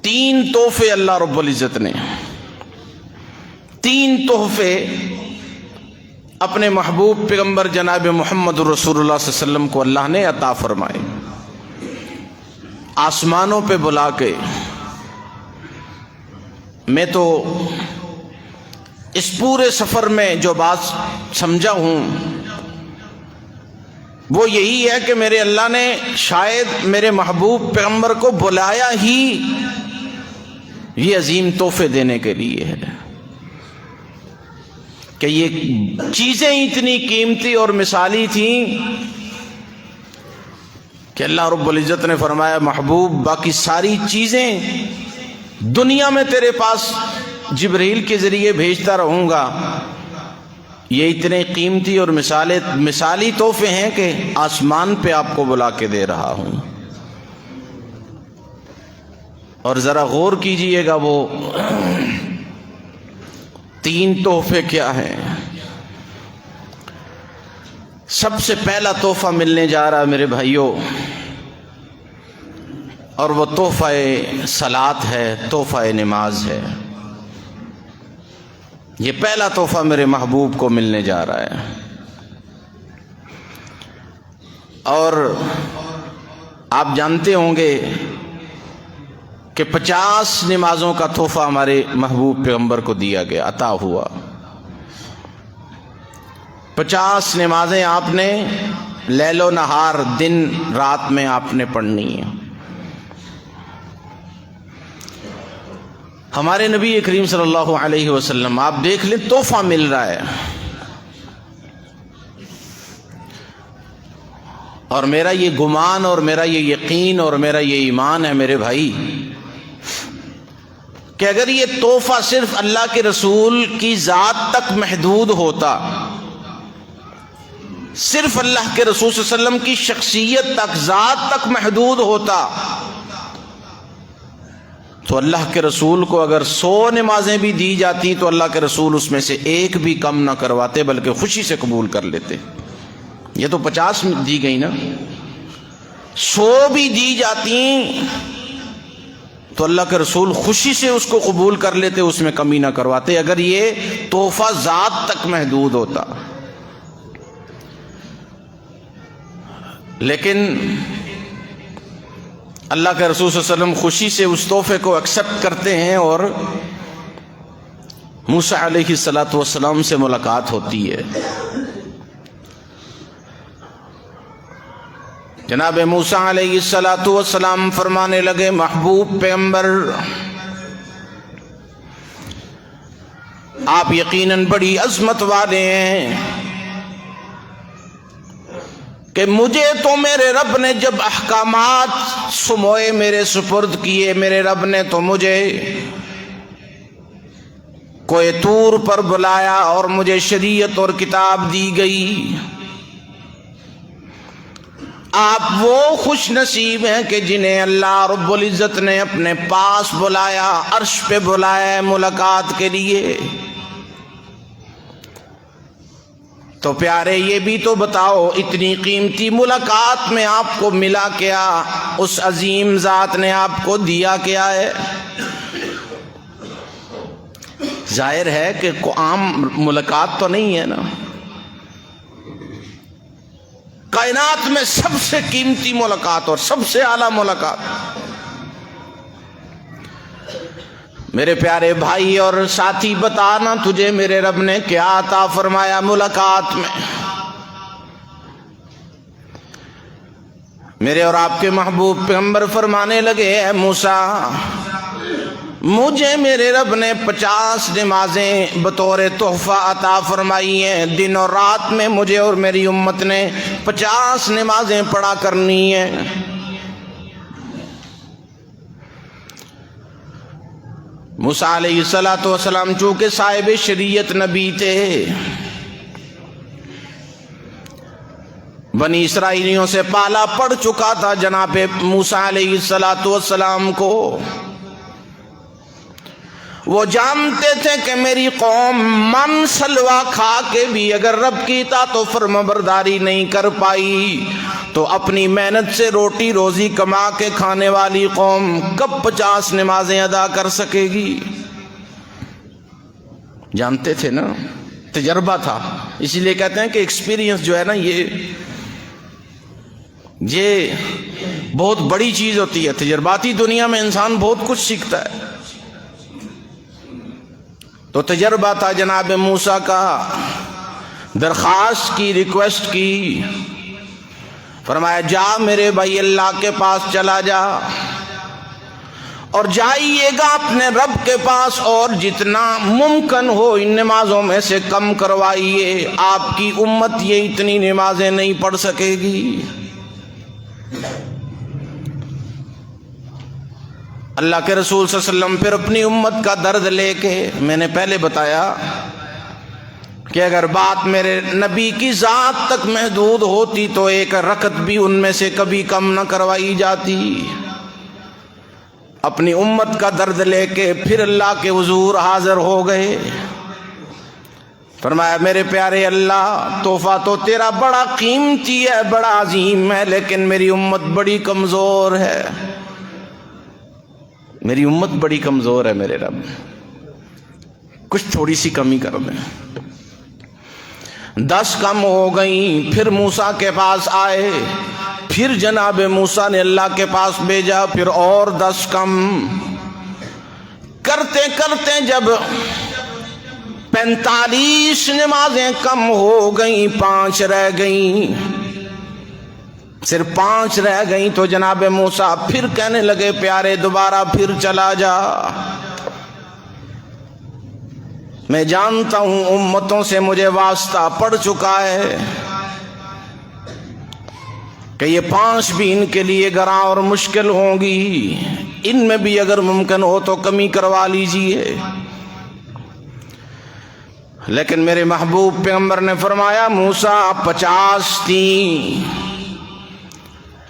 تین تحفے اللہ رب العزت نے، تین تحفے اپنے محبوب پیغمبر جناب محمد رسول اللہ صلی اللہ علیہ وسلم کو اللہ نے عطا فرمائے۔ آسمانوں پہ بلا کے، میں تو اس پورے سفر میں جو بات سمجھا ہوں وہ یہی ہے کہ میرے اللہ نے شاید میرے محبوب پیغمبر کو بلایا ہی یہ عظیم تحفے دینے کے لیے ہے کہ یہ چیزیں اتنی قیمتی اور مثالی تھیں کہ اللہ رب العزت نے فرمایا محبوب باقی ساری چیزیں دنیا میں تیرے پاس جبریل کے ذریعے بھیجتا رہوں گا، یہ اتنے قیمتی اور مثالی تحفے ہیں کہ آسمان پہ آپ کو بلا کے دے رہا ہوں۔ اور ذرا غور کیجئے گا وہ تین تحفے کیا ہیں۔ سب سے پہلا تحفہ ملنے جا رہا ہے میرے بھائیوں، اور وہ تحفہ صلاۃ ہے، تحفہ نماز ہے۔ یہ پہلا تحفہ میرے محبوب کو ملنے جا رہا ہے، اور آپ جانتے ہوں گے کہ 50 نمازوں کا تحفہ ہمارے محبوب پیغمبر کو دیا گیا، عطا ہوا۔ 50 نمازیں آپ نے لیل و نہار، دن رات میں آپ نے پڑھنی ہیں۔ ہمارے نبی کریم صلی اللہ علیہ وسلم آپ دیکھ لیں، تحفہ مل رہا ہے، اور میرا یہ گمان اور میرا یہ یقین اور میرا یہ ایمان ہے میرے بھائی کہ اگر یہ تحفہ صرف اللہ کے رسول کی ذات تک محدود ہوتا، صرف اللہ کے رسول صلی اللہ علیہ وسلم کی شخصیت تک، ذات تک محدود ہوتا، تو اللہ کے رسول کو اگر 100 نمازیں بھی دی جاتی تو اللہ کے رسول اس میں سے ایک بھی کم نہ کرواتے، بلکہ خوشی سے قبول کر لیتے۔ یہ تو 50 دی گئی نا، 100 بھی دی جاتی تو اللہ کے رسول خوشی سے اس کو قبول کر لیتے، اس میں کمی نہ کرواتے، اگر یہ تحفہ ذات تک محدود ہوتا۔ لیکن اللہ کے رسول صلی اللہ علیہ وسلم خوشی سے اس تحفے کو ایکسپٹ کرتے ہیں، اور موسیٰ علیہ السلام سے ملاقات ہوتی ہے۔ جناب موسیٰ علیہ السلام فرمانے لگے محبوب پیغمبر آپ یقیناً بڑی عظمت والے ہیں کہ مجھے تو میرے رب نے جب احکامات سموئے، میرے سپرد کیے، میرے رب نے تو مجھے کوہ طور پر بلایا اور مجھے شریعت اور کتاب دی گئی۔ آپ وہ خوش نصیب ہیں کہ جنہیں اللہ رب العزت نے اپنے پاس بلایا، عرش پہ بلایا ہے ملاقات کے لیے۔ تو پیارے یہ بھی تو بتاؤ، اتنی قیمتی ملاقات میں آپ کو ملا کیا؟ اس عظیم ذات نے آپ کو دیا کیا ہے؟ ظاہر ہے کہ عام ملاقات تو نہیں ہے نا، کائنات میں سب سے قیمتی ملاقات اور سب سے اعلیٰ ملاقات۔ میرے پیارے بھائی اور ساتھی، بتانا تجھے میرے رب نے کیا عطا فرمایا ملاقات میں؟ میرے اور آپ کے محبوب پیغمبر فرمانے لگے اے موسیٰ، مجھے میرے رب نے 50 نمازیں بطور تحفہ عطا فرمائی ہیں۔ دن اور رات میں مجھے اور میری امت نے 50 نمازیں پڑھا کرنی ہیں۔ موسیٰ علیہ السلام چونکہ صاحب شریعت نبی تھے، بنی اسرائیلیوں سے پالا پڑ چکا تھا جناب موسیٰ علیہ السلام کو، وہ جانتے تھے کہ میری قوم من سلوا کھا کے بھی اگر رب کی اطاعت و فرمانبرداری نہیں کر پائی تو اپنی محنت سے روٹی روزی کما کے کھانے والی قوم کب 50 نمازیں ادا کر سکے گی؟ جانتے تھے نا، تجربہ تھا. اسی لیے کہتے ہیں کہ ایکسپیرینس جو ہے نا یہ بہت بڑی چیز ہوتی ہے. تجرباتی دنیا میں انسان بہت کچھ سیکھتا ہے. تو تجربہ تھا جناب موسیٰ کا. درخواست کی، ریکویسٹ کی، فرمایا جا میرے بھائی اللہ کے پاس چلا جا اور جائیے گا اپنے رب کے پاس، اور جتنا ممکن ہو ان نمازوں میں سے کم کروائیے. آپ کی امت یہ اتنی نمازیں نہیں پڑھ سکے گی. اللہ کے رسول صلی اللہ علیہ وسلم پھر اپنی امت کا درد لے کے، میں نے پہلے بتایا کہ اگر بات میرے نبی کی ذات تک محدود ہوتی تو ایک رکعت بھی ان میں سے کبھی کم نہ کروائی جاتی. اپنی امت کا درد لے کے پھر اللہ کے حضور حاضر ہو گئے. فرمایا میرے پیارے اللہ، تحفہ تو تیرا بڑا قیمتی ہے، بڑا عظیم ہے، لیکن میری امت بڑی کمزور ہے. میری امت بڑی کمزور ہے میرے رب، کچھ تھوڑی سی کمی کر دیں. 10 کم ہو گئیں. پھر موسیٰ کے پاس آئے، پھر جناب موسیٰ نے اللہ کے پاس بھیجا، پھر اور 10 کم. کرتے کرتے جب 45 نمازیں کم ہو گئیں، 5 رہ گئیں، صرف 5 رہ گئیں، تو جناب موسیٰ پھر کہنے لگے پیارے دوبارہ پھر چلا جا. میں جانتا ہوں امتوں سے مجھے واسطہ پڑ چکا ہے کہ یہ 5 بھی ان کے لیے گراں اور مشکل ہوں گی، ان میں بھی اگر ممکن ہو تو کمی کروا لیجئے. لیکن میرے محبوب پیغمبر نے فرمایا موسیٰ 50 تھیں،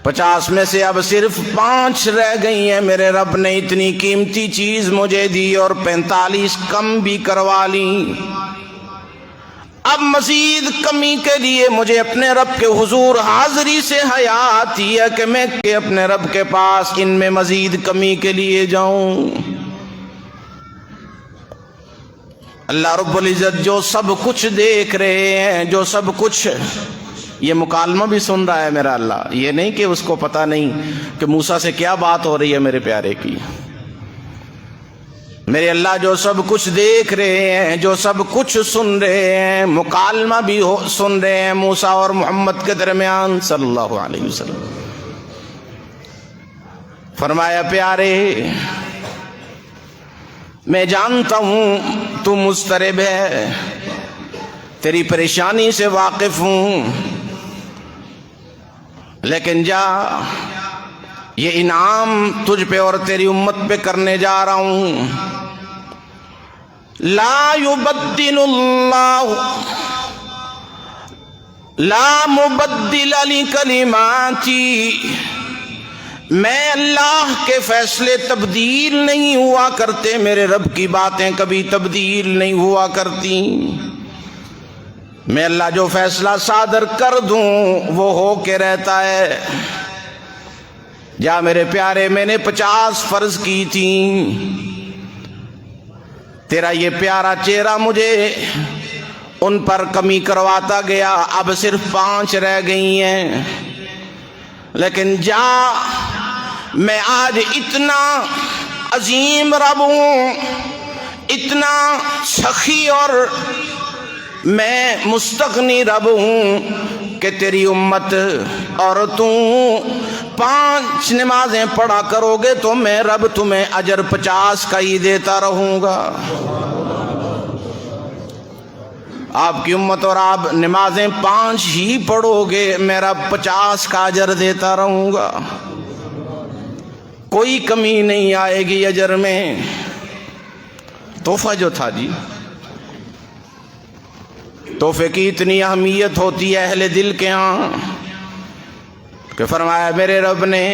50 میں سے اب صرف 5 رہ گئی ہیں. میرے رب نے اتنی قیمتی چیز مجھے دی اور 45 کم بھی کروا لی. اب مزید کمی کے لیے مجھے اپنے رب کے حضور حاضری سے حیا آتی ہے کہ میں اپنے رب کے پاس ان میں مزید کمی کے لیے جاؤں. اللہ رب العزت جو سب کچھ دیکھ رہے ہیں، جو سب کچھ، یہ مکالمہ بھی سن رہا ہے میرا اللہ. یہ نہیں کہ اس کو پتہ نہیں کہ موسیٰ سے کیا بات ہو رہی ہے میرے پیارے کی. میرے اللہ جو سب کچھ دیکھ رہے ہیں، جو سب کچھ سن رہے ہیں، مکالمہ بھی سن رہے ہیں موسیٰ اور محمد کے درمیان صلی اللہ علیہ وسلم. فرمایا پیارے میں جانتا ہوں تو مضطرب ہے، تیری پریشانی سے واقف ہوں، لیکن جا، یہ انعام تجھ پہ اور تیری امت پہ کرنے جا رہا ہوں. لا يبدل اللہ، لا مبدل لکلماتی، میں اللہ کے فیصلے تبدیل نہیں ہوا کرتے، میرے رب کی باتیں کبھی تبدیل نہیں ہوا کرتی. میں اللہ جو فیصلہ صادر کر دوں وہ ہو کے رہتا ہے. جا میرے پیارے، میں نے 50 فرض کی تھی، تیرا یہ پیارا چہرہ مجھے ان پر کمی کرواتا گیا، اب صرف 5 رہ گئی ہیں. لیکن جا، میں آج اتنا عظیم رب ہوں، اتنا سخی اور میں مستغنی رب ہوں کہ تیری امت اور تم 5 نمازیں پڑھا کرو گے تو میں رب تمہیں اجر 50 کا ہی دیتا رہوں گا. آپ کی امت اور آپ نمازیں 5 ہی پڑھو گے، میں رب 50 کا اجر دیتا رہوں گا. کوئی کمی نہیں آئے گی اجر میں. تحفہ جو تھا جی، تحفے کی اتنی اہمیت ہوتی ہے اہل دل کے ہاں کہ فرمایا میرے رب نے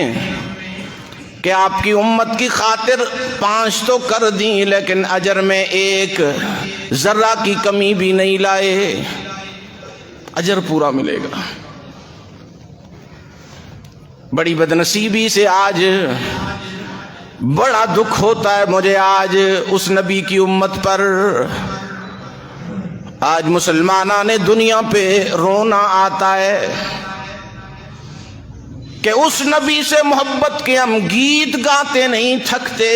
کہ آپ کی امت کی خاطر 5 تو کر دیں، لیکن اجر میں 1 ذرہ کی کمی بھی نہیں لائے، اجر پورا ملے گا. بڑی بدنصیبی سے آج بڑا دکھ ہوتا ہے مجھے آج اس نبی کی امت پر. آج مسلمانان دنیا پہ رونا آتا ہے کہ اس نبی سے محبت کے ہم گیت گاتے نہیں تھکتے.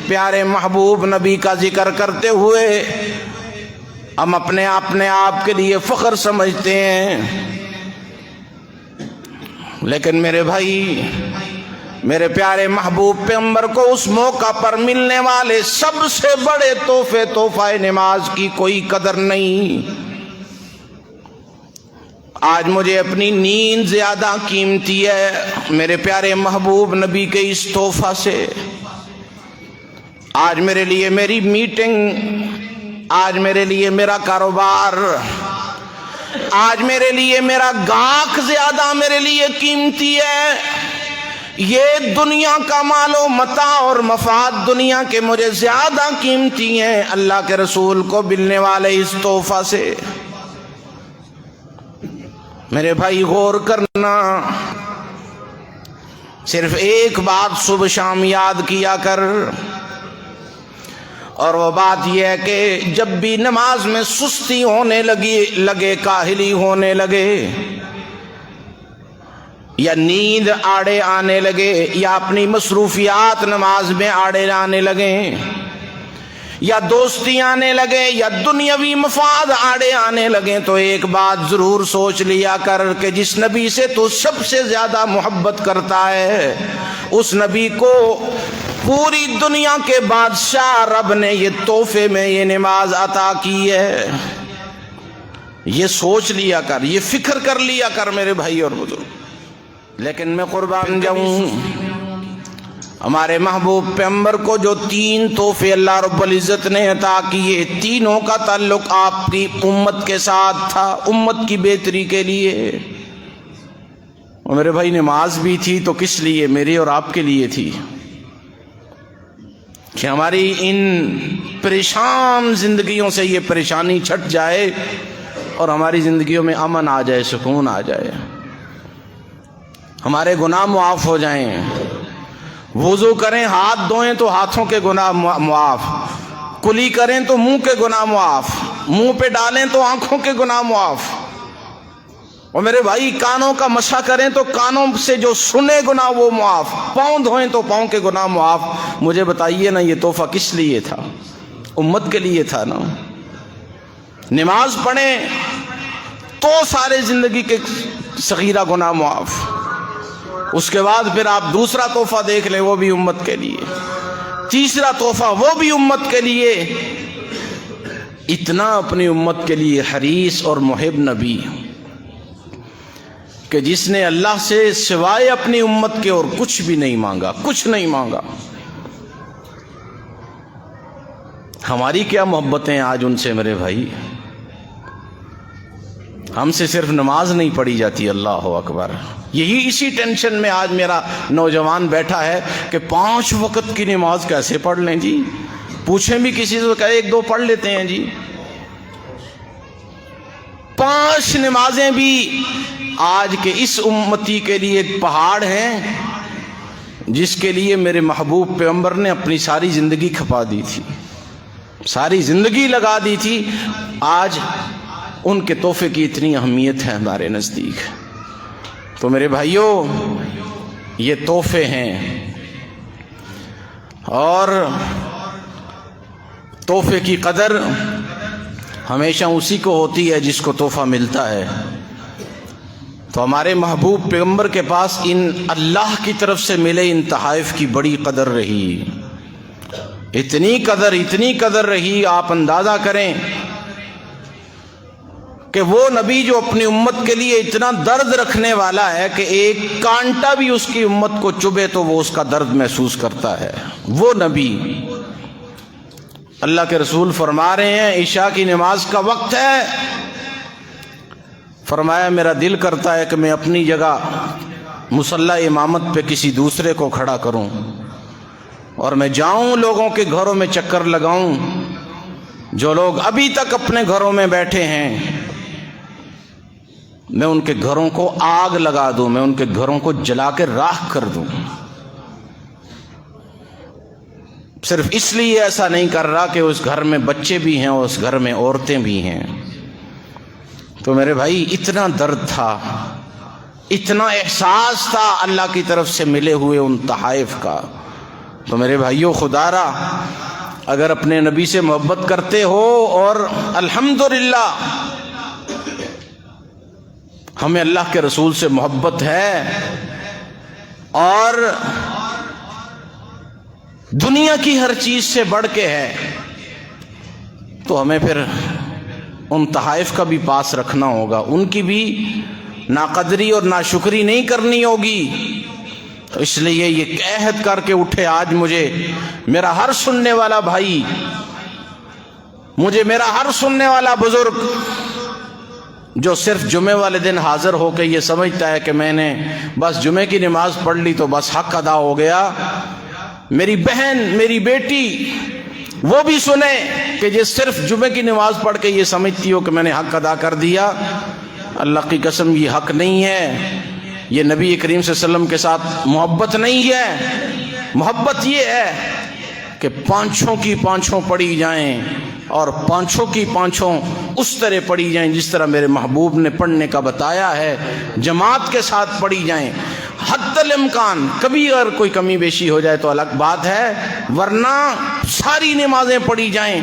پیارے محبوب نبی کا ذکر کرتے ہوئے ہم اپنے آپ کے لیے فخر سمجھتے ہیں. لیکن میرے بھائی، میرے پیارے محبوب پیغمبر کو اس موقع پر ملنے والے سب سے بڑے تحفہ نماز کی کوئی قدر نہیں. آج مجھے اپنی نیند زیادہ قیمتی ہے میرے پیارے محبوب نبی کے اس تحفہ سے. آج میرے لیے میری میٹنگ، آج میرے لیے میرا کاروبار، آج میرے لیے میرا گاہک زیادہ میرے لیے قیمتی ہے. یہ دنیا کا مال و متاع اور مفاد دنیا کے مجھے زیادہ قیمتی ہیں اللہ کے رسول کو ملنے والے اس تحفہ سے. میرے بھائی غور کرنا، صرف ایک بات صبح شام یاد کیا کر، اور وہ بات یہ ہے کہ جب بھی نماز میں سستی ہونے لگے، کاہلی ہونے لگے، یا نیند آڑے آنے لگے، یا اپنی مصروفیات نماز میں آڑے آنے لگیں، یا دوستی آنے لگے، یا دنیاوی مفاد آڑے آنے لگیں، تو ایک بات ضرور سوچ لیا کر کہ جس نبی سے تو سب سے زیادہ محبت کرتا ہے، اس نبی کو پوری دنیا کے بادشاہ رب نے یہ تحفے میں یہ نماز عطا کی ہے. یہ سوچ لیا کر، یہ فکر کر لیا کر میرے بھائی اور بزرگ. لیکن میں قربان جاؤں، ہمارے محبوب پیغمبر کو جو 3 تحفے اللہ رب العزت نے عطا کیے، تینوں کا تعلق آپ کی امت کے ساتھ تھا، امت کی بہتری کے لیے. اور میرے بھائی نماز بھی تھی تو کس لیے؟ میری اور آپ کے لیے تھی کہ ہماری ان پریشان زندگیوں سے یہ پریشانی چھٹ جائے اور ہماری زندگیوں میں امن آ جائے، سکون آ جائے، ہمارے گناہ معاف ہو جائیں. وضو کریں، ہاتھ دھوئیں تو ہاتھوں کے گناہ معاف، کلی کریں تو منہ کے گناہ معاف، منہ پہ ڈالیں تو آنکھوں کے گناہ معاف. اور میرے بھائی کانوں کا مسح کریں تو کانوں سے جو سنے گناہ وہ معاف، پاؤں دھوئیں تو پاؤں کے گناہ معاف. مجھے بتائیے نا، یہ تحفہ کس لیے تھا؟ امت کے لیے تھا نا. نماز پڑھیں تو سارے زندگی کے صغیرہ گناہ معاف. اس کے بعد پھر آپ دوسرا تحفہ دیکھ لیں، وہ بھی امت کے لیے. تیسرا تحفہ وہ بھی امت کے لیے. اتنا اپنی امت کے لیے حریص اور محب نبی کہ جس نے اللہ سے سوائے اپنی امت کے اور کچھ بھی نہیں مانگا، کچھ نہیں مانگا. ہماری کیا محبتیں آج ان سے میرے بھائی. ہم سے صرف نماز نہیں پڑھی جاتی، اللہ اکبر. یہی اسی ٹینشن میں آج میرا نوجوان بیٹھا ہے کہ 5 وقت کی نماز کیسے پڑھ لیں جی. پوچھیں بھی کسی سے، کہے 1-2 پڑھ لیتے ہیں جی. 5 نمازیں بھی آج کے اس امتی کے لیے ایک پہاڑ ہیں جس کے لیے میرے محبوب پیغمبر نے اپنی ساری زندگی کھپا دی تھی، ساری زندگی لگا دی تھی. آج ان کے تحفے کی اتنی اہمیت ہے ہمارے نزدیک. تو میرے بھائیوں، یہ تحفے ہیں، اور تحفے کی قدر ہمیشہ اسی کو ہوتی ہے جس کو تحفہ ملتا ہے. تو ہمارے محبوب پیغمبر کے پاس ان اللہ کی طرف سے ملے ان تحائف کی بڑی قدر رہی. اتنی قدر رہی، آپ اندازہ کریں کہ وہ نبی جو اپنی امت کے لیے اتنا درد رکھنے والا ہے کہ ایک کانٹا بھی اس کی امت کو چبھے تو وہ اس کا درد محسوس کرتا ہے. وہ نبی، اللہ کے رسول فرما رہے ہیں عشاء کی نماز کا وقت ہے، فرمایا میرا دل کرتا ہے کہ میں اپنی جگہ مصلی امامت پہ کسی دوسرے کو کھڑا کروں اور میں جاؤں لوگوں کے گھروں میں چکر لگاؤں، جو لوگ ابھی تک اپنے گھروں میں بیٹھے ہیں، میں ان کے گھروں کو آگ لگا دوں، میں ان کے گھروں کو جلا کے راکھ کر دوں۔ صرف اس لیے ایسا نہیں کر رہا کہ اس گھر میں بچے بھی ہیں اور اس گھر میں عورتیں بھی ہیں۔ تو میرے بھائی اتنا درد تھا، اتنا احساس تھا اللہ کی طرف سے ملے ہوئے ان تحائف کا۔ تو میرے بھائیوں، خدا را اگر اپنے نبی سے محبت کرتے ہو، اور الحمدللہ ہمیں اللہ کے رسول سے محبت ہے، اور دنیا کی ہر چیز سے بڑھ کے ہے، تو ہمیں پھر ان تحائف کا بھی پاس رکھنا ہوگا، ان کی بھی ناقدری اور ناشکری نہیں کرنی ہوگی۔ تو اس لیے یہ عہد کر کے اٹھے آج مجھے میرا ہر سننے والا بھائی، مجھے میرا ہر سننے والا بزرگ جو صرف جمعے والے دن حاضر ہو کے یہ سمجھتا ہے کہ میں نے بس جمعے کی نماز پڑھ لی تو بس حق ادا ہو گیا، میری بہن، میری بیٹی وہ بھی سنے کہ یہ صرف جمعے کی نماز پڑھ کے یہ سمجھتی ہو کہ میں نے حق ادا کر دیا۔ اللہ کی قسم یہ حق نہیں ہے، یہ نبی کریم صلی اللہ علیہ وسلم کے ساتھ محبت نہیں ہے۔ محبت یہ ہے کہ پانچوں کی پانچوں پڑھی جائیں، اور پانچوں کی پانچوں اس طرح پڑھی جائیں جس طرح میرے محبوب نے پڑھنے کا بتایا ہے، جماعت کے ساتھ پڑھی جائیں۔ حد الامکان کبھی اگر کوئی کمی بیشی ہو جائے تو الگ بات ہے، ورنہ ساری نمازیں پڑھی جائیں۔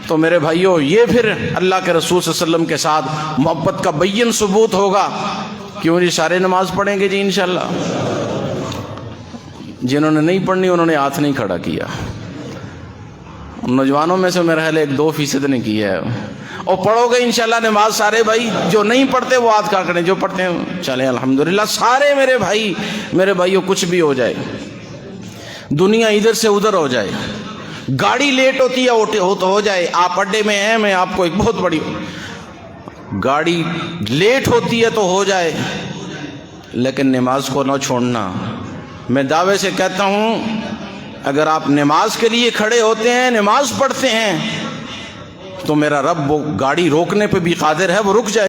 تو میرے بھائیوں، یہ پھر اللہ کے رسول صلی اللہ علیہ وسلم کے ساتھ محبت کا بین ثبوت ہوگا۔ کیوں جی سارے نماز پڑھیں گے جی انشاءاللہ؟ جنہوں نے نہیں پڑھنی انہوں نے ہاتھ نہیں کھڑا کیا، نوجوانوں میں سے میرا خیال 1-2% نے کیا ہے۔ اور پڑھو گے انشاءاللہ نماز سارے بھائی، جو نہیں پڑھتے وہ ہاتھ کھڑا کریں، جو پڑھتے ہیں چلیں الحمدللہ سارے میرے بھائی، میرے بھائیوں، کچھ بھی ہو جائے، دنیا ادھر سے ادھر ہو جائے، گاڑی لیٹ ہوتی ہے ہو جائے، آپ اڈے میں ہیں، میں آپ کو ایک بہت بڑی گاڑی لیٹ ہوتی ہے تو ہو جائے، لیکن نماز کو نہ چھوڑنا۔ میں دعوے سے کہتا ہوں اگر آپ نماز کے لیے کھڑے ہوتے ہیں، نماز پڑھتے ہیں، تو میرا رب وہ گاڑی روکنے پہ بھی قادر ہے، وہ رک جائے۔